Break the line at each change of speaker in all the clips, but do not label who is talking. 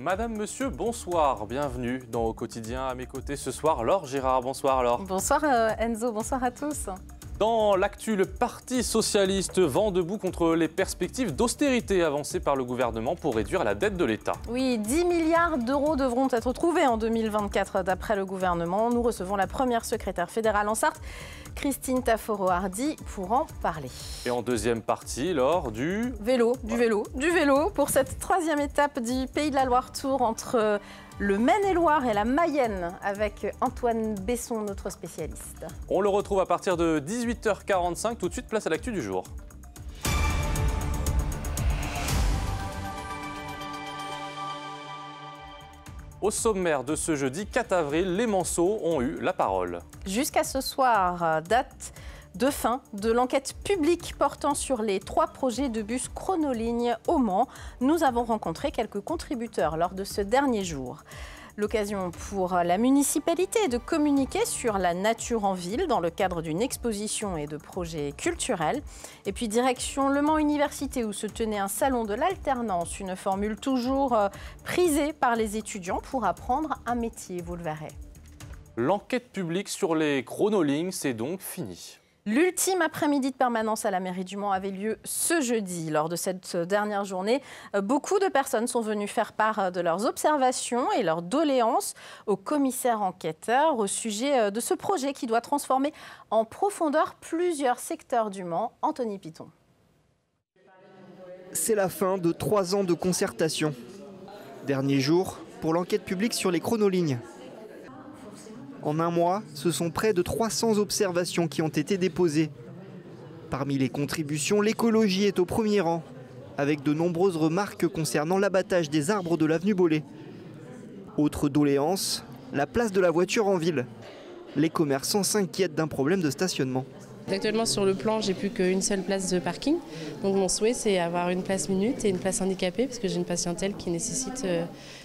Madame, monsieur, bonsoir, bienvenue dans Au Quotidien. À mes côtés ce soir, Laure Gérard. Bonsoir Laure.
Bonsoir Enzo, bonsoir à tous.
Dans l'actu, le Parti socialiste vent debout contre les perspectives d'austérité avancées par le gouvernement pour réduire la dette de l'État.
Oui, 10 milliards d'euros devront être trouvés en 2024 d'après le gouvernement. Nous recevons la première secrétaire fédérale en Sarthe, Christine Tafforo-Hardy, pour en parler.
Et en deuxième partie, Laure, du
vélo pour cette troisième étape du Pays de la Loire Tour entre le Maine-et-Loire et la Mayenne avec Antoine Besson, notre spécialiste.
On le retrouve à partir de 18h45. Tout de suite, place à l'actu du jour. Au sommaire de ce jeudi 4 avril, les Manceaux ont eu la parole.
Jusqu'à ce soir, date de fin de l'enquête publique portant sur les 3 projets de bus Chronoligne au Mans. Nous avons rencontré quelques contributeurs lors de ce dernier jour. L'occasion pour la municipalité de communiquer sur la nature en ville dans le cadre d'une exposition et de projets culturels. Et puis direction Le Mans Université où se tenait un salon de l'alternance, une formule toujours prisée par les étudiants pour apprendre un métier, vous le verrez.
L'enquête publique sur les chronolignes, c'est donc fini.
L'ultime après-midi de permanence à la mairie du Mans avait lieu ce jeudi. Lors de cette dernière journée, beaucoup de personnes sont venues faire part de leurs observations et leurs doléances au commissaire enquêteur au sujet de ce projet qui doit transformer en profondeur plusieurs secteurs du Mans. Anthony Piton.
C'est la fin de 3 ans de concertation. Dernier jour pour l'enquête publique sur les chronolignes. En un mois, ce sont près de 300 observations qui ont été déposées. Parmi les contributions, l'écologie est au premier rang, avec de nombreuses remarques concernant l'abattage des arbres de l'avenue Bollé. Autre doléance, la place de la voiture en ville. Les commerçants s'inquiètent d'un problème de stationnement.
Actuellement sur le plan, j'ai plus qu'une seule place de parking. Donc mon souhait c'est avoir une place minute et une place handicapée parce que j'ai une patientèle qui nécessite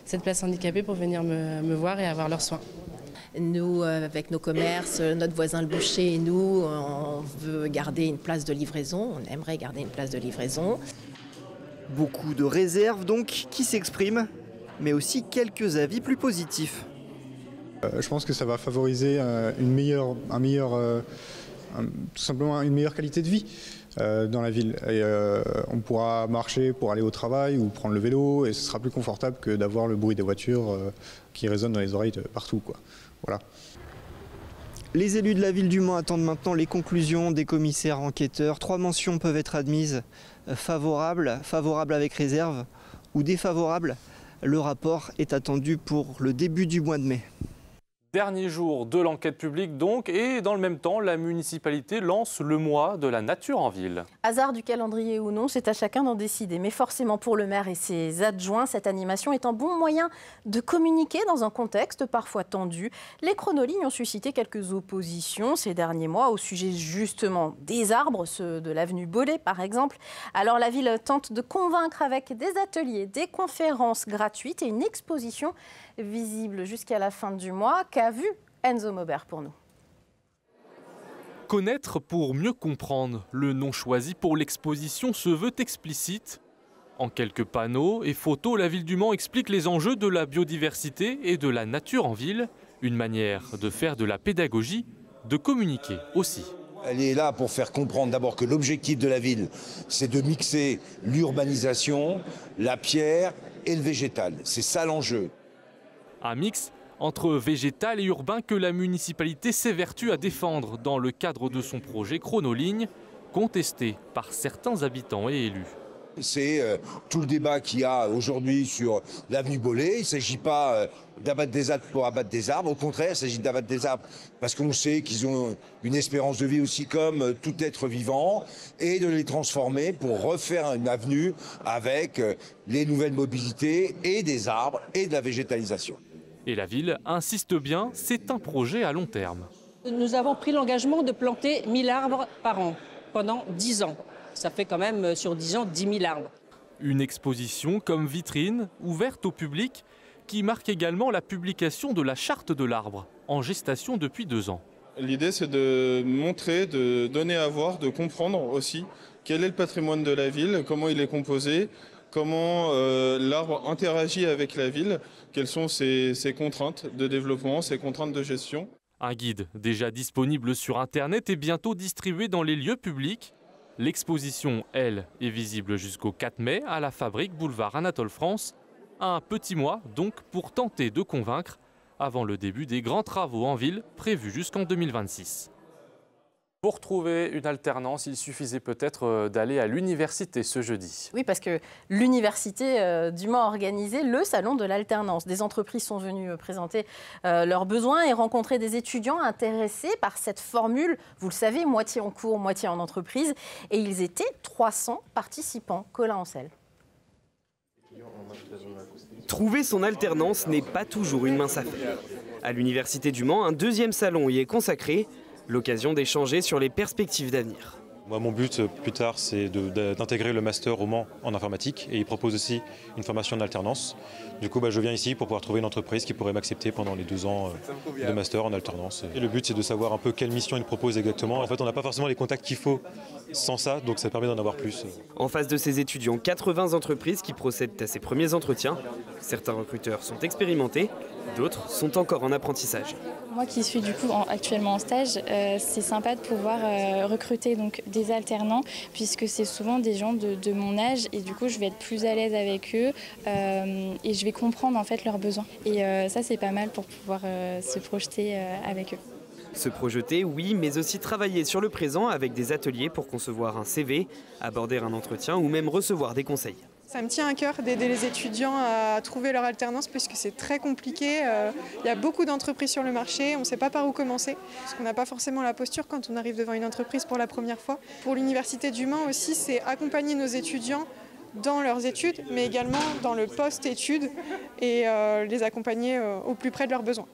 cette place handicapée pour venir me voir et avoir leurs soins.
Nous, avec nos commerces, notre voisin le boucher et nous, on veut garder une place de livraison. On aimerait garder une place de livraison.
Beaucoup de réserves donc qui s'expriment, mais aussi quelques avis plus positifs.
Je pense que ça va favoriser tout simplement une meilleure qualité de vie dans la ville. Et, on pourra marcher pour aller au travail ou prendre le vélo et ce sera plus confortable que d'avoir le bruit des voitures qui résonne dans les oreilles de partout, quoi. Voilà.
Les élus de la ville du Mans attendent maintenant les conclusions des commissaires enquêteurs. 3 mentions peuvent être admises, favorables, favorables avec réserve ou défavorables. Le rapport est attendu pour le début du mois de mai.
Dernier jour de l'enquête publique donc, et dans le même temps, la municipalité lance le mois de la nature en ville.
Hasard du calendrier ou non, c'est à chacun d'en décider. Mais forcément pour le maire et ses adjoints, cette animation est un bon moyen de communiquer dans un contexte parfois tendu. Les chronolignes ont suscité quelques oppositions ces derniers mois au sujet justement des arbres, ceux de l'avenue Bollé par exemple. Alors la ville tente de convaincre avec des ateliers, des conférences gratuites et une exposition visible jusqu'à la fin du mois qu'a vu Enzo Maubert pour nous.
Connaître pour mieux comprendre. Le nom choisi pour l'exposition se veut explicite. En quelques panneaux et photos, la ville du Mans explique les enjeux de la biodiversité et de la nature en ville. Une manière de faire de la pédagogie, de communiquer aussi.
Elle est là pour faire comprendre d'abord que l'objectif de la ville, c'est de mixer l'urbanisation, la pierre et le végétal. C'est ça l'enjeu.
Un mix entre végétal et urbain que la municipalité s'évertue à défendre dans le cadre de son projet Chronoligne, contesté par certains habitants et élus.
C'est tout le débat qu'il y a aujourd'hui sur l'avenue Bollé. Il ne s'agit pas d'abattre des arbres pour abattre des arbres. Au contraire, il s'agit d'abattre des arbres parce qu'on sait qu'ils ont une espérance de vie aussi comme tout être vivant et de les transformer pour refaire une avenue avec les nouvelles mobilités et des arbres et de la végétalisation.
Et la ville insiste bien, c'est un projet à long terme.
Nous avons pris l'engagement de planter 1000 arbres par an pendant 10 ans. Ça fait quand même sur 10 ans 10 000 arbres.
Une exposition comme vitrine, ouverte au public, qui marque également la publication de la charte de l'arbre, en gestation depuis 2 ans.
L'idée c'est de montrer, de donner à voir, de comprendre aussi quel est le patrimoine de la ville, comment il est composé, comment l'arbre interagit avec la ville, quelles sont ses contraintes de développement, ses contraintes de gestion.
Un guide déjà disponible sur Internet et bientôt distribué dans les lieux publics. L'exposition, elle, est visible jusqu'au 4 mai à la Fabrique, boulevard Anatole France. Un petit mois donc pour tenter de convaincre avant le début des grands travaux en ville prévus jusqu'en 2026. Pour trouver une alternance, il suffisait peut-être d'aller à l'université ce jeudi.
Oui, parce que l'université du Mans a organisé le salon de l'alternance. Des entreprises sont venues présenter leurs besoins et rencontrer des étudiants intéressés par cette formule. Vous le savez, moitié en cours, moitié en entreprise. Et ils étaient 300 participants. Colin Ancel.
Trouver son alternance n'est pas toujours une mince affaire. À l'université du Mans, un deuxième salon y est consacré. L'occasion d'échanger sur les perspectives d'avenir.
Moi, mon but plus tard, c'est d'intégrer le master au Mans en informatique et il propose aussi une formation en alternance. Du coup, je viens ici pour pouvoir trouver une entreprise qui pourrait m'accepter pendant les 2 ans de master en alternance. Et le but, c'est de savoir un peu quelle mission il propose exactement. En fait, on n'a pas forcément les contacts qu'il faut sans ça, donc ça permet d'en avoir plus.
En face de ces étudiants, 80 entreprises qui procèdent à ces premiers entretiens. Certains recruteurs sont expérimentés, d'autres sont encore en apprentissage.
Moi qui suis du coup actuellement en stage, c'est sympa de pouvoir recruter donc des alternants puisque c'est souvent des gens de mon âge et du coup je vais être plus à l'aise avec eux et je vais comprendre en fait leurs besoins. Et ça c'est pas mal pour pouvoir se projeter avec eux.
Se projeter, oui, mais aussi travailler sur le présent avec des ateliers pour concevoir un CV, aborder un entretien ou même recevoir des conseils.
Ça me tient à cœur d'aider les étudiants à trouver leur alternance puisque c'est très compliqué. Il y a beaucoup d'entreprises sur le marché, on ne sait pas par où commencer parce qu'on n'a pas forcément la posture quand on arrive devant une entreprise pour la première fois. Pour l'Université du Mans aussi, c'est accompagner nos étudiants dans leurs études mais également dans le post-études et les accompagner au plus près de leurs besoins.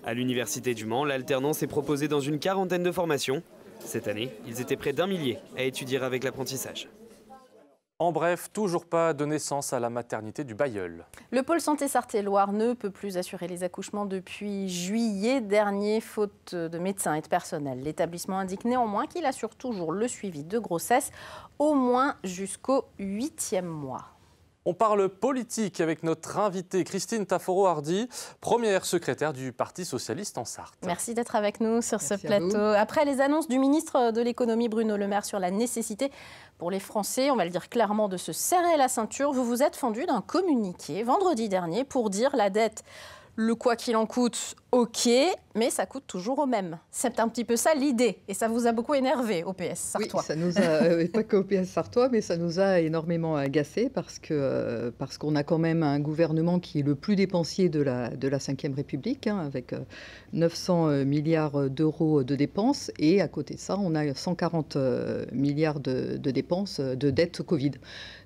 À l'Université du Mans, l'alternance est proposée dans une 40aine de formations. Cette année, ils étaient près d'1 millier à étudier avec l'apprentissage.
En bref, toujours pas de naissance à la maternité du Bailleul.
Le pôle santé Sarthe-et-Loire ne peut plus assurer les accouchements depuis juillet dernier, faute de médecins et de personnel. L'établissement indique néanmoins qu'il assure toujours le suivi de grossesse, au moins jusqu'au 8e mois.
On parle politique avec notre invitée Christine Tafforo-Hardy, première secrétaire du Parti socialiste en Sarthe.
Merci d'être avec nous sur ce plateau. Après les annonces du ministre de l'économie Bruno Le Maire sur la nécessité pour les Français, on va le dire clairement, de se serrer la ceinture, vous vous êtes fendu d'un communiqué vendredi dernier pour dire la dette, le quoi qu'il en coûte, ok, mais ça coûte toujours au même. C'est un petit peu ça l'idée, et ça vous a beaucoup énervé au PS sartois.
Oui, ça nous a, pas qu'au PS sartois, mais ça nous a énormément agacé parce qu'on a quand même un gouvernement qui est le plus dépensier de la Ve République, avec 900 milliards d'euros de dépenses, et à côté de ça, on a 140 milliards de dépenses de dette Covid.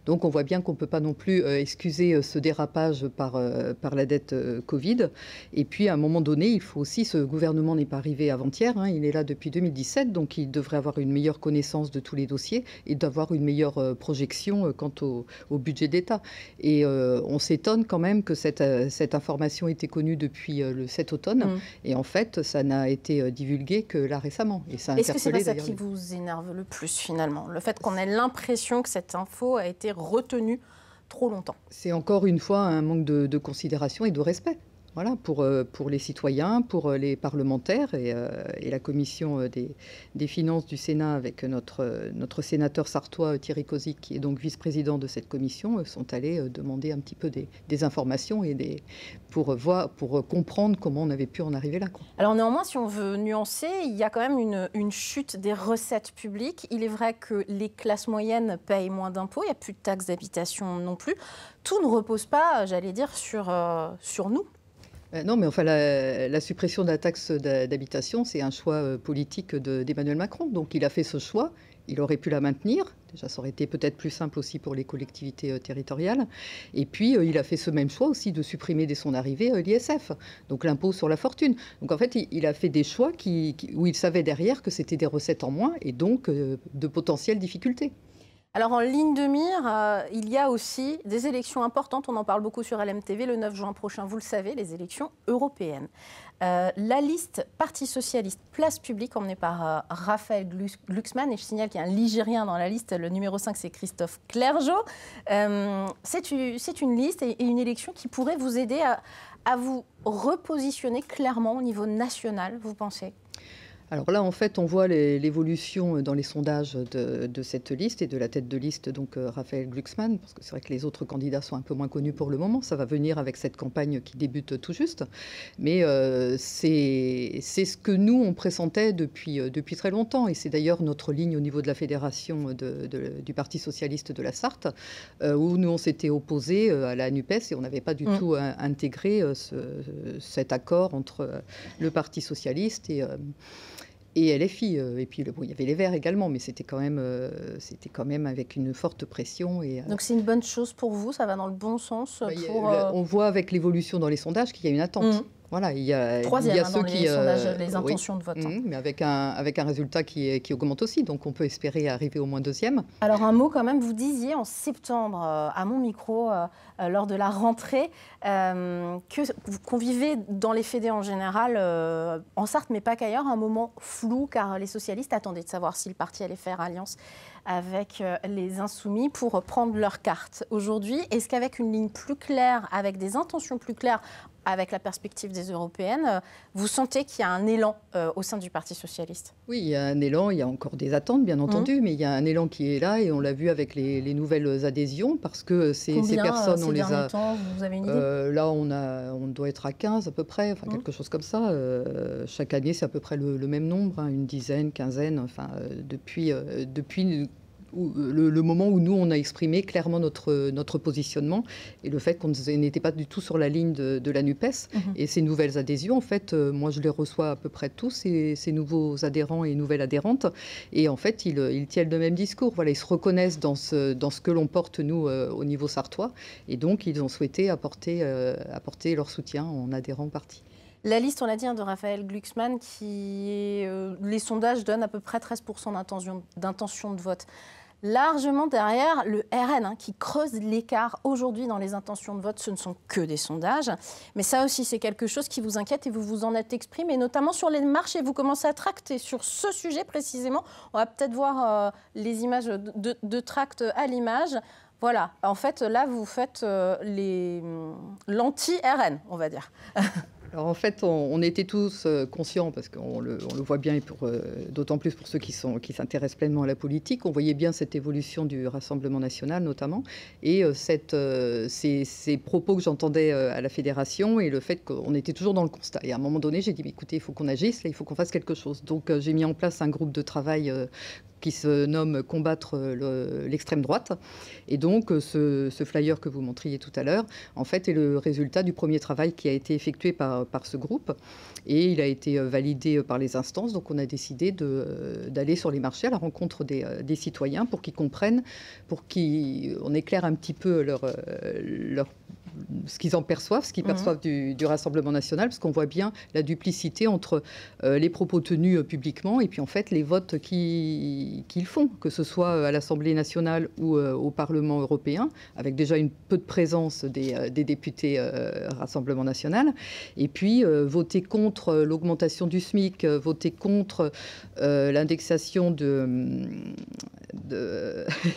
Donc on voit bien qu'on ne peut pas non plus excuser ce dérapage par la dette Covid. Et puis à un moment donné, il faut aussi, ce gouvernement n'est pas arrivé avant-hier, il est là depuis 2017, donc il devrait avoir une meilleure connaissance de tous les dossiers et d'avoir une meilleure projection quant au budget d'État. Et on s'étonne quand même que cette information était connue depuis cet automne. Et en fait, ça n'a été divulgué que là récemment. Et ça a
Est-ce que c'est pas ça
d'ailleurs
qui vous énerve le plus finalement? Le fait qu'on ait l'impression que cette info a été retenue trop longtemps.
C'est encore une fois un manque de considération et de respect. Voilà, pour les citoyens, pour les parlementaires et la commission des finances du Sénat avec notre sénateur sartois Thierry Kozik, qui est donc vice-président de cette commission, sont allés demander un petit peu des informations et pour comprendre comment on avait pu en arriver là.
Alors néanmoins, si on veut nuancer, il y a quand même une chute des recettes publiques. Il est vrai que les classes moyennes payent moins d'impôts, il n'y a plus de taxes d'habitation non plus. Tout ne repose pas, j'allais dire, sur nous.
Non, mais enfin, la suppression de la taxe d'habitation, c'est un choix politique d'Emmanuel Macron. Donc, il a fait ce choix. Il aurait pu la maintenir. Déjà, ça aurait été peut-être plus simple aussi pour les collectivités territoriales. Et puis, il a fait ce même choix aussi de supprimer dès son arrivée l'ISF, donc l'impôt sur la fortune. Donc, en fait, il a fait des choix où il savait derrière que c'était des recettes en moins et donc de potentielles difficultés.
Alors en ligne de mire, il y a aussi des élections importantes, on en parle beaucoup sur LMTV le 9 juin prochain, vous le savez, les élections européennes. La liste Parti Socialiste, Place Publique, emmenée par Raphaël Glucksmann, et je signale qu'il y a un Ligérien dans la liste, le numéro 5 c'est Christophe Clergeau. C'est une liste et une élection qui pourrait vous aider à vous repositionner clairement au niveau national, vous pensez ?
Alors là, en fait, on voit l'évolution dans les sondages de cette liste et de la tête de liste, donc Raphaël Glucksmann, parce que c'est vrai que les autres candidats sont un peu moins connus pour le moment. Ça va venir avec cette campagne qui débute tout juste. Mais c'est ce que nous, on pressentait depuis très longtemps. Et c'est d'ailleurs notre ligne au niveau de la fédération du Parti socialiste de la Sarthe, où nous, on s'était opposés à la NUPES et on n'avait pas du tout intégré cet accord entre le Parti socialiste et LFI. Et puis, bon, il y avait les Verts également, mais c'était quand même avec une forte pression.
Donc c'est une bonne chose pour vous, ça va dans le bon sens
On voit avec l'évolution dans les sondages qu'il y a une attente. Voilà, il y a
ceux qui sondage, les intentions de vote.
Mais avec un résultat qui augmente aussi, donc on peut espérer arriver au moins deuxième.
Alors un mot quand même, vous disiez en septembre à mon micro, lors de la rentrée, qu'on vivait dans les fédés en général, en Sarthe, mais pas qu'ailleurs, un moment flou, car les socialistes attendaient de savoir si le parti allait faire alliance avec les Insoumis pour prendre leur carte. Aujourd'hui, est-ce qu'avec une ligne plus claire, avec des intentions plus claires, avec la perspective des européennes, vous sentez qu'il y a un élan au sein du Parti socialiste ?
Oui, il y a un élan, il y a encore des attentes, bien entendu, mais il y a un élan qui est là et on l'a vu avec les nouvelles adhésions, parce que ces personnes, on les a...
temps, vous avez une idée ?
Là, on doit être à 15 à peu près, enfin quelque chose comme ça. Chaque année, c'est à peu près le même nombre, une dizaine, quinzaine, enfin, depuis le moment où nous, on a exprimé clairement notre positionnement et le fait qu'on n'était pas du tout sur la ligne de la NUPES. Et ces nouvelles adhésions, en fait, moi, je les reçois à peu près tous, ces nouveaux adhérents et nouvelles adhérentes. Et en fait, ils tiennent le même discours. Voilà, ils se reconnaissent dans ce que l'on porte, nous, au niveau sartois. Et donc, ils ont souhaité apporter leur soutien en adhérant au parti.
La liste, on l'a dit, de Raphaël Glucksmann, les sondages donnent à peu près 13% d'intention de vote. Largement derrière le RN, qui creuse l'écart aujourd'hui dans les intentions de vote. Ce ne sont que des sondages. Mais ça aussi, c'est quelque chose qui vous inquiète et vous vous en êtes exprimé, et notamment sur les marchés. Vous commencez à tracter sur ce sujet précisément. On va peut-être voir les images de tracts à l'image. Voilà, en fait, là, vous faites l'anti-RN, on va dire.
Alors en fait, on était tous conscients, parce qu'on le voit bien, et d'autant plus pour ceux qui s'intéressent pleinement à la politique, on voyait bien cette évolution du Rassemblement national notamment, et ces propos que j'entendais à la fédération, et le fait qu'on était toujours dans le constat. Et à un moment donné, j'ai dit, écoutez, il faut qu'on agisse, là, il faut qu'on fasse quelque chose. Donc j'ai mis en place un groupe de travail qui se nomme « Combattre l'extrême droite ». Et donc, ce flyer que vous montriez tout à l'heure, en fait, est le résultat du premier travail qui a été effectué par ce groupe. Et il a été validé par les instances. Donc, on a décidé d'aller sur les marchés à la rencontre des citoyens pour qu'ils comprennent, pour qu'on éclaire un petit peu ce qu'ils en perçoivent, ce qu'ils perçoivent du Rassemblement national, parce qu'on voit bien la duplicité entre les propos tenus publiquement et puis en fait les votes qu'ils font, que ce soit à l'Assemblée nationale ou au Parlement européen, avec déjà une peu de présence des députés Rassemblement national, et puis voter contre l'augmentation du SMIC, voter contre l'indexation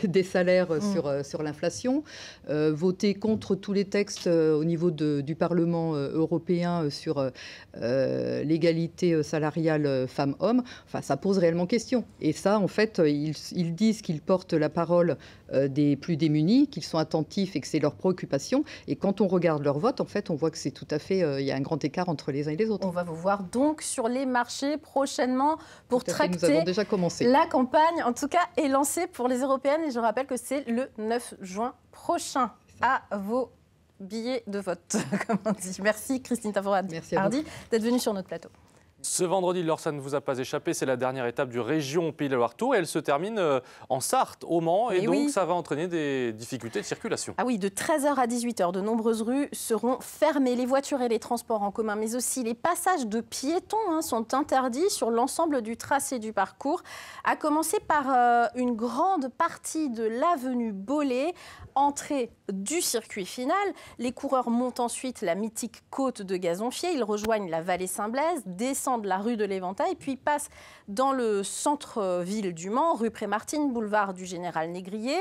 des salaires sur l'inflation, voter contre tous les textes au niveau du Parlement européen sur l'égalité salariale femmes-hommes. Enfin, ça pose réellement question. Et ça, en fait, ils disent qu'ils portent la parole des plus démunis, qu'ils sont attentifs et que c'est leur préoccupation. Et quand on regarde leur vote, en fait, on voit que c'est tout à fait... il y a un grand écart entre les uns et les autres.
On va vous voir donc sur les marchés prochainement pour tracter.
Nous avons déjà commencé.
La campagne, en tout cas, est lancée pour les européennes. Et je rappelle que c'est le 9 juin prochain. À vos billets de vote, comme on dit. Merci Christine Tafourad-Hardy d'être venue sur notre plateau.
Ce vendredi, Laure, ça ne vous a pas échappé, c'est la dernière étape du Région Pays de la Loire Tour et elle se termine en Sarthe, au Mans, et donc ça va entraîner des difficultés de circulation.
Ah oui, de 13h à 18h, de nombreuses rues seront fermées. Les voitures et les transports en commun, mais aussi les passages de piétons sont interdits sur l'ensemble du tracé du parcours, à commencer par une grande partie de l'avenue Bollé, entrée du circuit final. Les coureurs montent ensuite la mythique côte de Gazonfier, ils rejoignent la vallée Saint-Blaise, descendent la rue de l'Éventail, puis passent dans le centre-ville du Mans, rue Prémartine, boulevard du Général Négrier.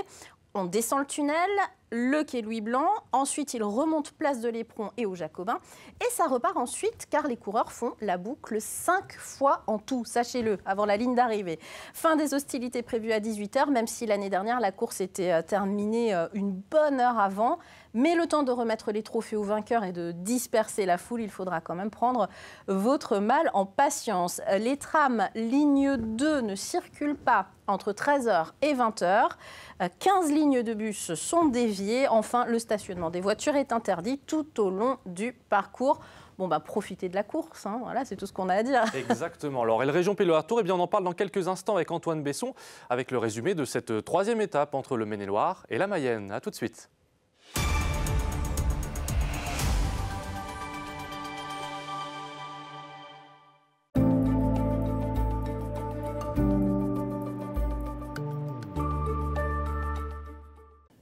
On descend le tunnel, le quai Louis-Blanc, ensuite ils remontent place de l'Éperon et aux Jacobins, et ça repart ensuite car les coureurs font la boucle 5 fois en tout, sachez-le, avant la ligne d'arrivée. Fin des hostilités prévues à 18h, même si l'année dernière la course était terminée une bonne heure avant, mais le temps de remettre les trophées aux vainqueurs et de disperser la foule, il faudra quand même prendre votre mal en patience. Les trams ligne 2 ne circulent pas entre 13h et 20h. 15 lignes de bus sont déviées. Enfin, le stationnement des voitures est interdit tout au long du parcours. Bon, profitez de la course, voilà, c'est tout ce qu'on a à dire.
Exactement. Alors, et le Région Pays de la Loire Tour, on en parle dans quelques instants avec Antoine Besson, avec le résumé de cette troisième étape entre le Maine-et-Loire et la Mayenne. A tout de suite.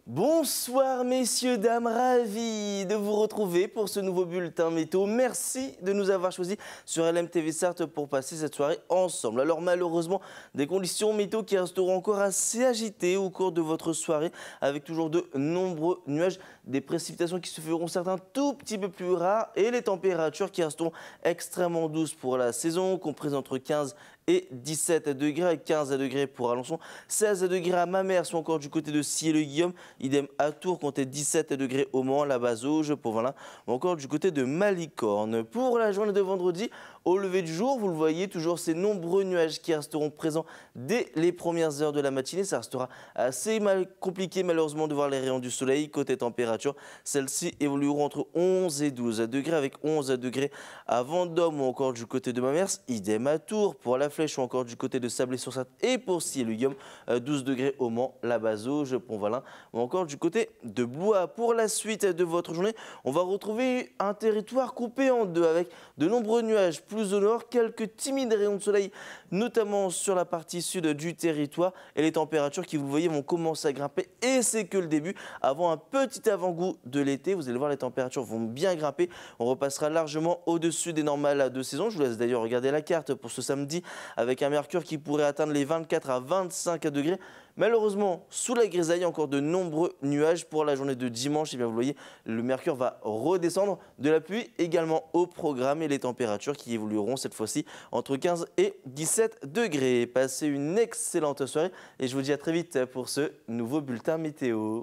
Bonsoir messieurs, dames, ravi de vous retrouver pour ce nouveau bulletin météo. Merci de nous avoir choisis sur LMTV Sarthe pour passer cette soirée ensemble. Alors malheureusement, des conditions météo qui resteront encore assez agitées au cours de votre soirée avec toujours de nombreux nuages, des précipitations qui se feront certains tout petit peu plus rares et les températures qui resteront extrêmement douces pour la saison, comprises entre 15 et 17 degrés, avec 15 degrés pour Alençon, 16 degrés à Mamers ou encore du côté de Sillé-le-Guillaume, idem à Tours, comptez 17 degrés au Mans, la Bazauge, pour Valin, ou encore du côté de Malicorne. Pour la journée de vendredi, au lever du jour, vous le voyez, toujours ces nombreux nuages qui resteront présents dès les premières heures de la matinée. Ça restera assez compliqué malheureusement de voir les rayons du soleil. Côté température, celles-ci évolueront entre 11 et 12 degrés, avec 11 degrés à Vendôme ou encore du côté de Mamers, idem à Tours, pour la Flèche ou encore du côté de Sablé-sur-Sarthe et pour Sillé-le-Guillaume, 12 degrés au Mans, la Bazauge, Pont-Valin ou encore du côté de Blois. Pour la suite de votre journée, on va retrouver un territoire coupé en deux avec de nombreux nuages. Plus au nord, quelques timides rayons de soleil, notamment sur la partie sud du territoire. Et les températures qui, vous le voyez, vont commencer à grimper. Et c'est que le début, avant un petit avant-goût de l'été. Vous allez voir, les températures vont bien grimper. On repassera largement au-dessus des normales de saison. Je vous laisse d'ailleurs regarder la carte pour ce samedi, avec un mercure qui pourrait atteindre les 24 à 25 degrés. Malheureusement, sous la grisaille, encore de nombreux nuages pour la journée de dimanche. Et bien, vous le voyez, le mercure va redescendre, de la pluie également au programme et les températures qui évolueront cette fois-ci entre 15 et 17 degrés. Passez une excellente soirée et je vous dis à très vite pour ce nouveau bulletin météo.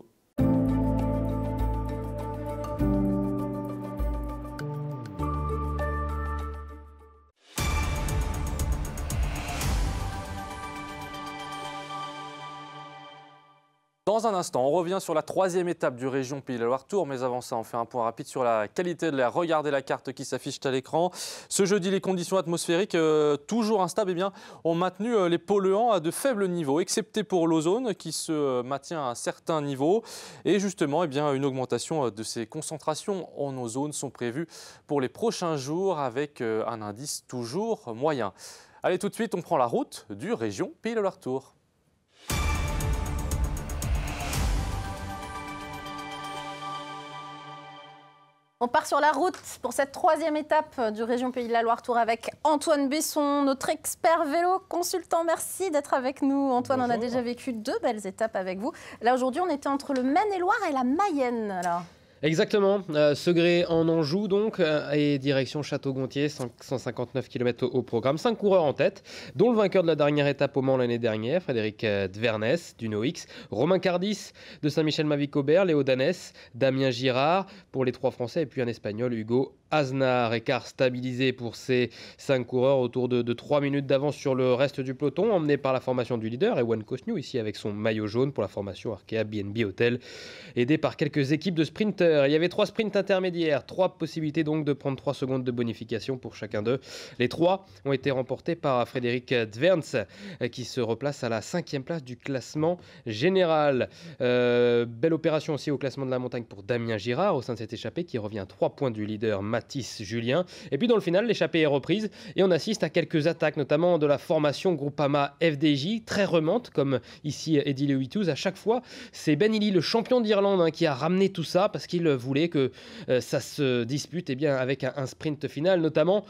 Dans un instant, on revient sur la troisième étape du Région Pays de la Loire Tour, mais avant ça, on fait un point rapide sur la qualité de l'air. Regardez la carte qui s'affiche à l'écran. Ce jeudi, les conditions atmosphériques, toujours instables, ont maintenu les polluants à de faibles niveaux, excepté pour l'ozone qui se maintient à un certain niveau. Et justement, une augmentation de ces concentrations en ozone sont prévues pour les prochains jours avec un indice toujours moyen. Allez, tout de suite, on prend la route du Région Pays de la Loire Tour.
On part sur la route pour cette troisième étape du Région Pays de la Loire Tour avec Antoine Besson, notre expert vélo consultant. Merci d'être avec nous. Antoine, bonjour. On a déjà vécu 2 belles étapes avec vous. Là, aujourd'hui, on était entre le Maine-et-Loire et la Mayenne. Alors.
Exactement, Segré en Anjou donc, et direction Château-Gontier, 159 km au programme, 5 coureurs en tête, dont le vainqueur de la dernière étape au Mans l'année dernière, Frédéric Dvernès du NOX, Romain Cardis de Saint-Michel-Mavic-Aubert, Léo Danès, Damien Girard pour les 3 Français et puis un Espagnol, Hugo Aznar. Écart stabilisé pour ces 5 coureurs autour de 3 minutes d'avance sur le reste du peloton, emmené par la formation du leader, Ewan Cosnew, ici avec son maillot jaune pour la formation Arkea BNB Hotel, aidé par quelques équipes de sprinters. Il y avait 3 sprints intermédiaires, 3 possibilités donc de prendre 3 secondes de bonification pour chacun d'eux. Les 3 ont été remportés par Frédéric Dverns, qui se replace à la 5e place du classement général. Belle opération aussi au classement de la montagne pour Damien Girard au sein de cette échappée, qui revient à 3 points du leader Mathis Julien. Et puis dans le final, l'échappée est reprise et on assiste à quelques attaques, notamment de la formation Groupama FDJ, très remonte, comme ici Eddie Lewitus. À chaque fois, c'est Ben Illy, le champion d'Irlande, qui a ramené tout ça parce qu'il voulait que ça se dispute avec un sprint final, notamment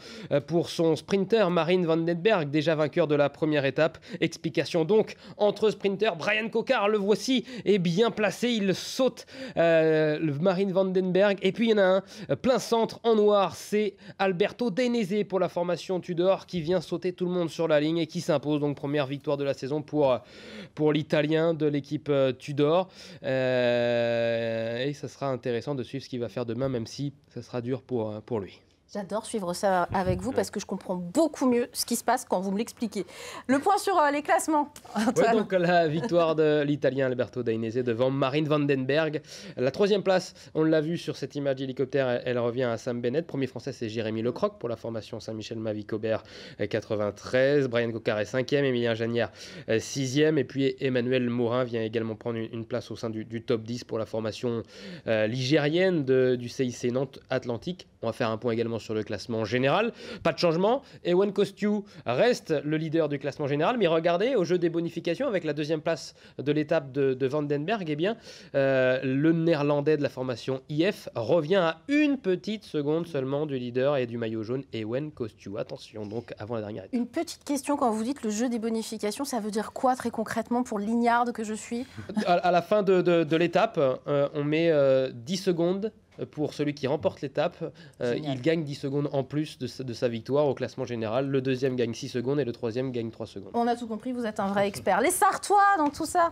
pour son sprinter Marine Van den Berg, déjà vainqueur de la première étape. Explication donc entre sprinters, Brian Cocard, le voici, est bien placé, il saute le Marine Van den Berg, et puis il y en a un plein centre en noir, c'est Alberto Dainese pour la formation Tudor, qui vient sauter tout le monde sur la ligne et qui s'impose. Donc première victoire de la saison pour l'Italien de l'équipe Tudor, et ça sera intéressant de suivre ce qu'il va faire demain, même si ça sera dur pour lui.
J'adore suivre ça avec vous parce que je comprends beaucoup mieux ce qui se passe quand vous me l'expliquez. Le point sur les classements.
Ouais, donc la victoire de l'Italien Alberto Dainese devant Marine Van den Berg. La 3e place, on l'a vu sur cette image d'hélicoptère, elle revient à Sam Bennett. Premier français, c'est Jérémy Lecroc pour la formation Saint-Michel Mavic-Aubert 93. Brian Cocard est 5e, Émilien Jagnard 6e. Et puis Emmanuel Morin vient également prendre une place au sein du top 10 pour la formation ligérienne du CIC Nantes Atlantique. On va faire un point également sur le classement général. Pas de changement. Ewan Cosnew reste le leader du classement général. Mais regardez, au jeu des bonifications, avec la 2e place de l'étape de Van den Berg, eh bien, le néerlandais de la formation IF revient à 1 petite seconde seulement du leader et du maillot jaune, Ewan Cosnew. Attention donc avant la dernière étape.
Une petite question, quand vous dites le jeu des bonifications, ça veut dire quoi très concrètement pour l'ignarde que je suis?
À la fin de l'étape, on met 10 secondes pour celui qui remporte l'étape. Il gagne 10 secondes en plus de sa victoire au classement général. Le 2e gagne 6 secondes et le 3e gagne 3 secondes.
On a tout compris, vous êtes un vrai expert. Les Sartois dans tout ça?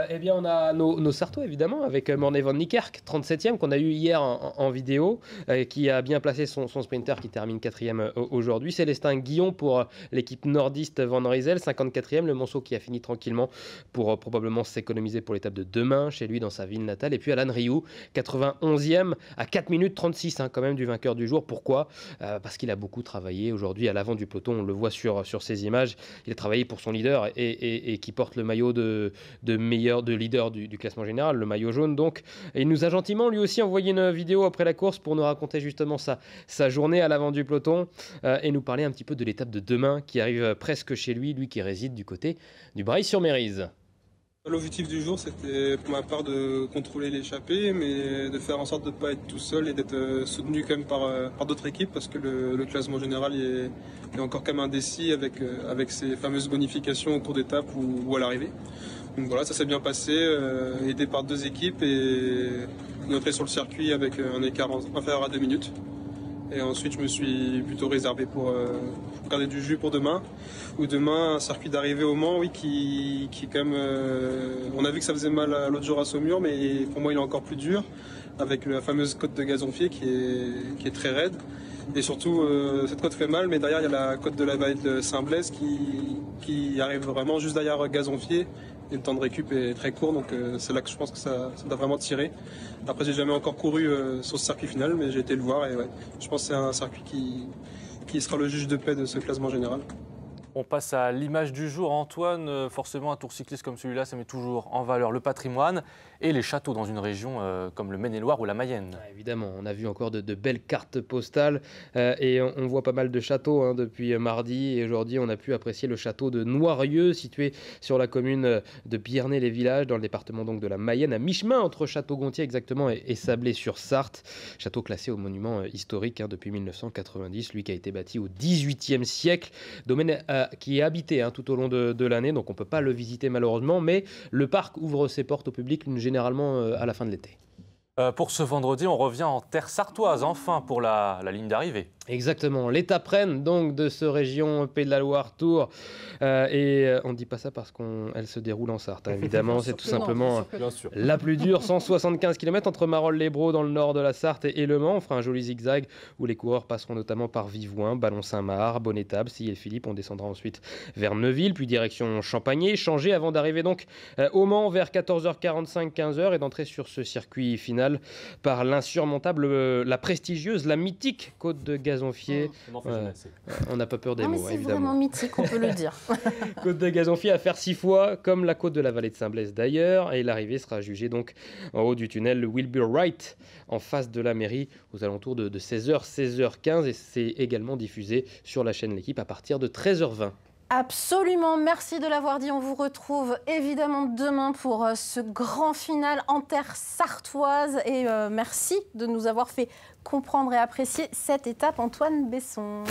Eh bien, on a nos Sartois, évidemment, avec Morné Van Niekerk, 37e, qu'on a eu hier en vidéo, qui a bien placé son sprinter, qui termine 4e aujourd'hui. Célestin Guillon pour l'équipe nordiste Van Rysel, 54e. Le Monceau qui a fini tranquillement pour probablement s'économiser pour l'étape de demain, chez lui, dans sa ville natale. Et puis Alan Rioux, 91e, à 4 minutes 36 quand même du vainqueur du jour. Pourquoi? Parce qu'il a beaucoup travaillé aujourd'hui à l'avant du peloton. On le voit sur ces images. Il a travaillé pour son leader et qui porte le maillot de leader du classement général, le maillot jaune donc. Et il nous a gentiment lui aussi envoyé une vidéo après la course pour nous raconter justement sa journée à l'avant du peloton et nous parler un petit peu de l'étape de demain qui arrive presque chez lui qui réside du côté du Brail-sur-Mérise.
L'objectif du jour, c'était pour ma part de contrôler l'échappée, mais de faire en sorte de ne pas être tout seul et d'être soutenu quand même par d'autres équipes, parce que le classement général est encore quand même indécis avec ces fameuses bonifications au cours d'étape ou à l'arrivée. Donc voilà, ça s'est bien passé, aidé par 2 équipes et une entrée sur le circuit avec un écart inférieur à 2 minutes. Et ensuite, je me suis plutôt réservé pour garder du jus pour demain. Ou demain, un circuit d'arrivée au Mans, oui, qui quand même... on a vu que ça faisait mal l'autre jour à Saumur, mais pour moi, il est encore plus dur, avec la fameuse côte de Gazonfier qui est très raide. Et surtout, cette côte fait mal, mais derrière, il y a la côte de la vallée de Saint-Blaise qui arrive vraiment juste derrière Gazonfier. Et le temps de récup est très court, donc c'est là que je pense que ça doit vraiment tirer. Après, j'ai jamais encore couru sur ce circuit final, mais j'ai été le voir et ouais, je pense que c'est un circuit qui sera le juge de paix de ce classement général.
On passe à l'image du jour. Antoine, forcément un tour cycliste comme celui-là, ça met toujours en valeur le patrimoine et les châteaux dans une région comme le Maine-et-Loire ou la Mayenne.
Ah, évidemment, on a vu encore de belles cartes postales et on voit pas mal de châteaux depuis mardi. Et aujourd'hui, on a pu apprécier le château de Noirieux, situé sur la commune de Biernay-les-Villages, dans le département donc de la Mayenne, à mi-chemin entre Château-Gontier exactement et Sablé-sur-Sarthe. Château classé au monument historique depuis 1990, lui qui a été bâti au XVIIIe siècle. Domaine qui est habité tout au long de l'année, donc on ne peut pas le visiter malheureusement, mais le parc ouvre ses portes au public généralement à la fin de l'été.
Pour ce vendredi, on revient en terre sartoise, enfin, pour la ligne d'arrivée.
Exactement, l'étape reine donc de ce région Pays de la Loire Tour. On ne dit pas ça parce qu'elle se déroule en Sarthe, hein, évidemment. C'est tout simplement la plus dure, 175 km entre Marolles-les-Braud dans le nord de la Sarthe et Le Mans. On fera un joli zigzag où les coureurs passeront notamment par Vivouin, Ballon-Saint-Marc, Bonnétable, Sillé-Philippe. On descendra ensuite vers Neuville, puis direction Champagné, Changé, avant d'arriver donc au Mans vers 14h45, 15h et d'entrer sur ce circuit final par l'insurmontable, la prestigieuse, la mythique côte de Gazonfier. On n'a pas peur des mots,
mais c'est
évidemment.
vraiment mythique, on peut le dire.
Côte de Gazonfier à faire 6 fois, comme la côte de la vallée de Saint-Blaise d'ailleurs. Et l'arrivée sera jugée donc en haut du tunnel, le Wilbur Wright, en face de la mairie, aux alentours de 16h, 16h15. Et c'est également diffusé sur la chaîne L'Équipe à partir de 13h20.
Absolument, merci de l'avoir dit. On vous retrouve évidemment demain pour ce grand final en terre sartoise. Et merci de nous avoir fait comprendre et apprécier cette étape, Antoine Besson.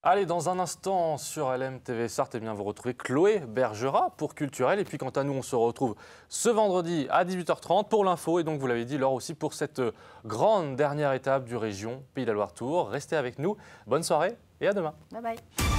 Allez, dans un instant sur LM TV Sarthe, vous retrouvez Chloé Bergerat pour Culturel. Et puis quant à nous, on se retrouve ce vendredi à 18h30 pour l'info. Et donc, vous l'avez dit, l'heure aussi pour cette grande dernière étape du région Pays de la Loire Tour. Restez avec nous. Bonne soirée et à demain.
Bye bye.